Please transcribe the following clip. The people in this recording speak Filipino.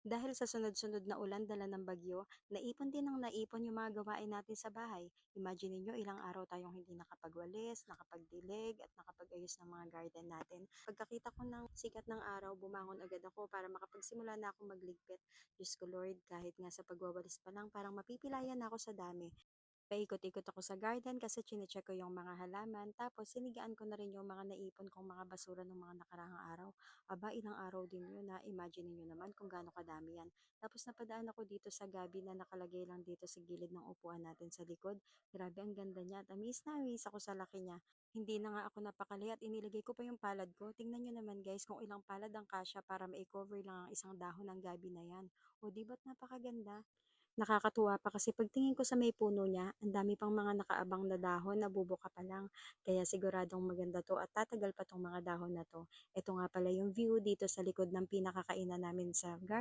Dahil sa sunod-sunod na ulan dala ng bagyo, naipon din ng naipon yung mga gawain natin sa bahay. Imagine niyo ilang araw tayong hindi nakapagwalis, nakapagdilig, at nakapag-ayos ng mga garden natin. Pagkakita ko ng sikat ng araw, bumangon agad ako para makapagsimula na akong magligpit. Diyos ko Lord, kahit nga sa pagwawalis pa lang, parang mapipilayan na ako sa dami. Paikot-ikot ako sa garden kasi chinecheck ko yung mga halaman. Tapos sinigaan ko na rin yung mga naipon kong mga basura ng mga nakarang araw. Aba, ilang araw din yun na. Imagine niyo naman kung gaano kadami yan. Tapos napadaan ako dito sa gabi na nakalagay lang dito sa gilid ng upuan natin sa likod. Grabe, ang ganda niya. At na amaze ako sa laki niya. Hindi na nga ako napakali at inilagay ko pa yung palad ko. Tingnan nyo naman guys kung ilang palad ang kasya para ma-cover lang ang isang dahon ng gabi na yan. O di ba't napakaganda? Nakakatuwa pa kasi pagtingin ko sa may puno niya, ang dami pang mga nakaabang na dahon na bubuka pa lang. Kaya siguradong maganda to at tatagal pa tong mga dahon na to. Ito nga pala yung view dito sa likod ng pinakakainan namin sa garden.